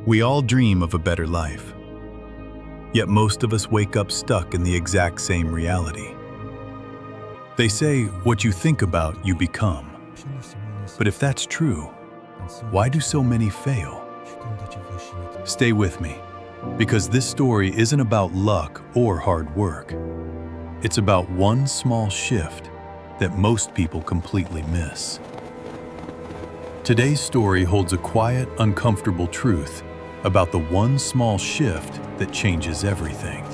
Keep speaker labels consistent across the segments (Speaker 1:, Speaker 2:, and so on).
Speaker 1: We all dream of a better life. Yet most of us wake up stuck in the exact same reality. They say, what you think about, you become. But if that's true, why do so many fail? Stay with me, because this story isn't about luck or hard work. It's about one small shift that most people completely miss. Today's story holds a quiet, uncomfortable truth about the one small shift that changes everything.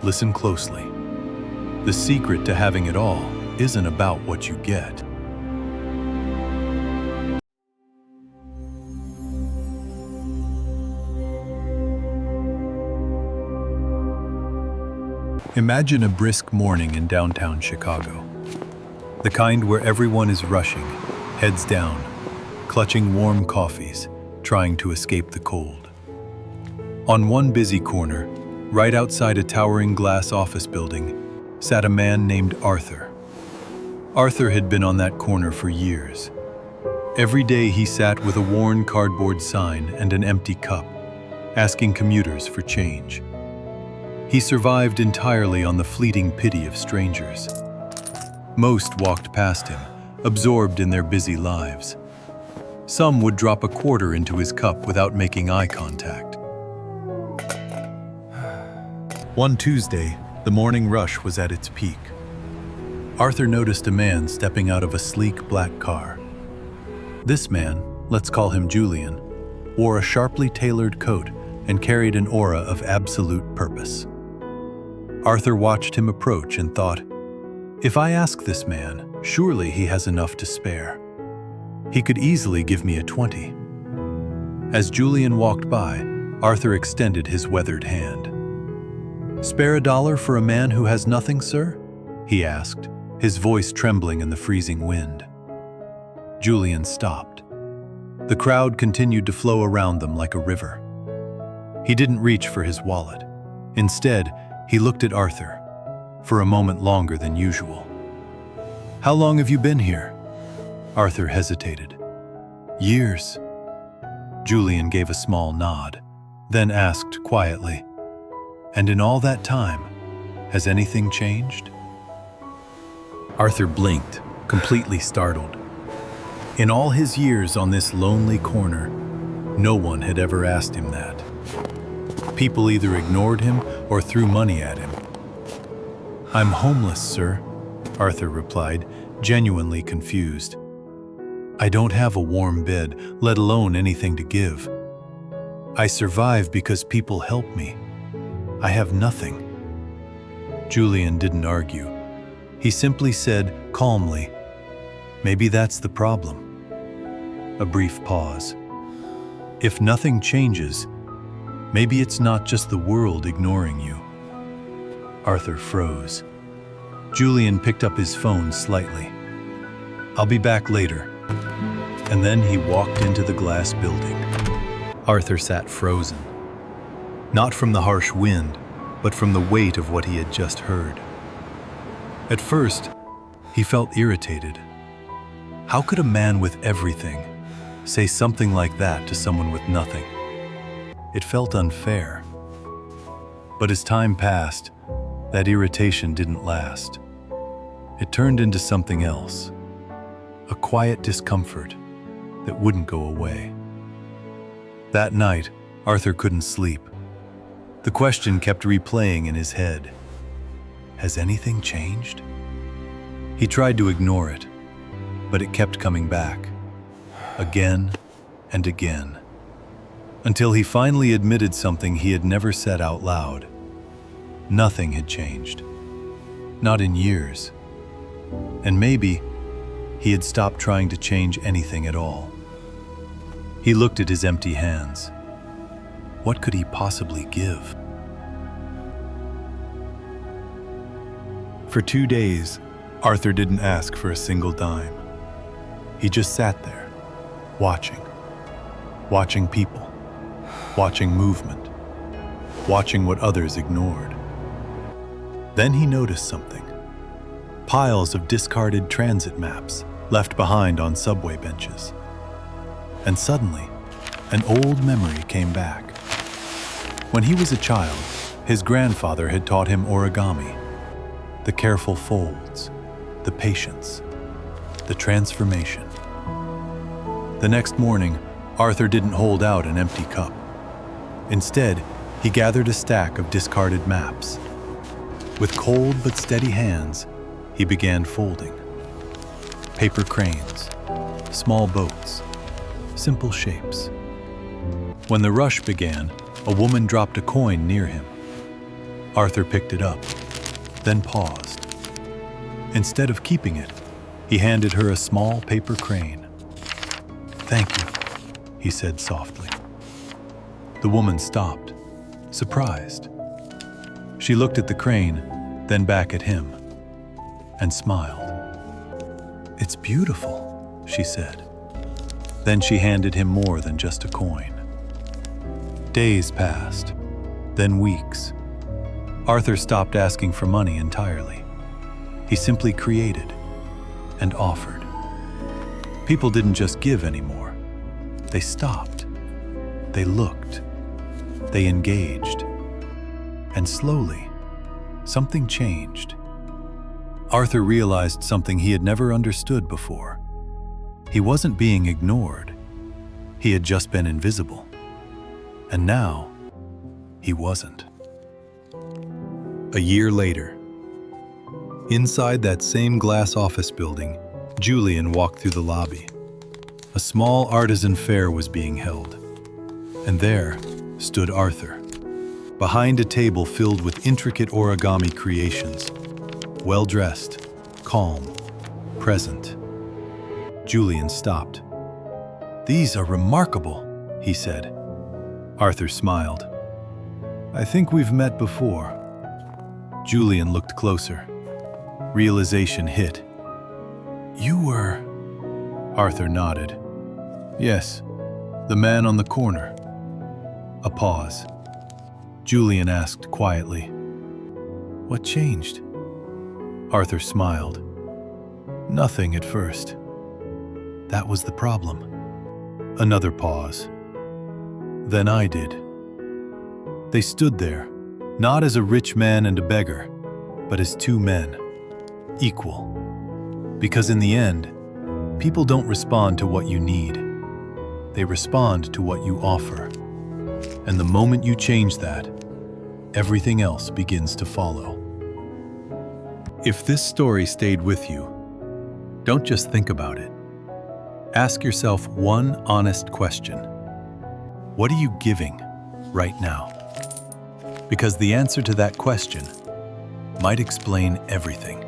Speaker 1: Listen closely. The secret to having it all isn't about what you get. Imagine a brisk morning in downtown Chicago. The kind where everyone is rushing, heads down, clutching warm coffees, trying to escape the cold. On one busy corner, right outside a towering glass office building, sat a man named Arthur. Arthur had been on that corner for years. Every day he sat with a worn cardboard sign and an empty cup, asking commuters for change. He survived entirely on the fleeting pity of strangers. Most walked past him, absorbed in their busy lives. Some would drop a quarter into his cup without making eye contact. One Tuesday, the morning rush was at its peak. Arthur noticed a man stepping out of a sleek black car. This man, let's call him Julian, wore a sharply tailored coat and carried an aura of absolute purpose. Arthur watched him approach and thought, if I ask this man, surely he has enough to spare. He could easily give me a 20. As Julian walked by, Arthur extended his weathered hand. Spare $1 for a man who has nothing, sir? He asked, his voice trembling in the freezing wind. Julian stopped. The crowd continued to flow around them like a river. He didn't reach for his wallet. Instead, he looked at Arthur, for a moment longer than usual. How long have you been here? Arthur hesitated. Years. Julian gave a small nod, then asked quietly, and in all that time, has anything changed? Arthur blinked, completely startled. In all his years on this lonely corner, no one had ever asked him that. People either ignored him or threw money at him. I'm homeless, sir, Arthur replied, genuinely confused. I don't have a warm bed, let alone anything to give. I survive because people help me. I have nothing. Julian didn't argue. He simply said calmly, maybe that's the problem. A brief pause. If nothing changes, maybe it's not just the world ignoring you. Arthur froze. Julian picked up his phone slightly. I'll be back later. And then he walked into the glass building. Arthur sat frozen. Not from the harsh wind, but from the weight of what he had just heard. At first, he felt irritated. How could a man with everything say something like that to someone with nothing? It felt unfair. But as time passed, that irritation didn't last. It turned into something else, a quiet discomfort that wouldn't go away. That night, Arthur couldn't sleep. The question kept replaying in his head. Has anything changed? He tried to ignore it, but it kept coming back, again and again, until he finally admitted something he had never said out loud. Nothing had changed. Not in years. And maybe he had stopped trying to change anything at all. He looked at his empty hands. What could he possibly give? For 2 days, Arthur didn't ask for a single dime. He just sat there, watching people, watching movement, watching what others ignored. Then he noticed something. Piles of discarded transit maps left behind on subway benches. And suddenly, an old memory came back. When he was a child, his grandfather had taught him origami, the careful folds, the patience, the transformation. The next morning, Arthur didn't hold out an empty cup. Instead, he gathered a stack of discarded maps. With cold but steady hands, he began folding. Paper cranes, small boats, simple shapes. When the rush began, a woman dropped a coin near him. Arthur picked it up, then paused. Instead of keeping it, he handed her a small paper crane. "Thank you," he said softly. The woman stopped, surprised. She looked at the crane, then back at him, and smiled. "It's beautiful," she said. Then she handed him more than just a coin. Days passed, then weeks. Arthur stopped asking for money entirely. He simply created and offered. People didn't just give anymore. They stopped. They looked. They engaged. And slowly, something changed. Arthur realized something he had never understood before. He wasn't being ignored. He had just been invisible. And now, he wasn't. A year later, inside that same glass office building, Julian walked through the lobby. A small artisan fair was being held. And there stood Arthur, behind a table filled with intricate origami creations, well-dressed, calm, present. Julian stopped. "These are remarkable," he said. Arthur smiled. "I think we've met before." Julian looked closer. Realization hit. "You were..." Arthur nodded. "Yes, the man on the corner." A pause. Julian asked quietly, "What changed?" Arthur smiled. "Nothing at first. That was the problem." Another pause. "Then I did." They stood there, not as a rich man and a beggar, but as two men, equal. Because in the end, people don't respond to what you need. They respond to what you offer. And the moment you change that, everything else begins to follow. If this story stayed with you, don't just think about it. Ask yourself one honest question. What are you giving right now? Because the answer to that question might explain everything.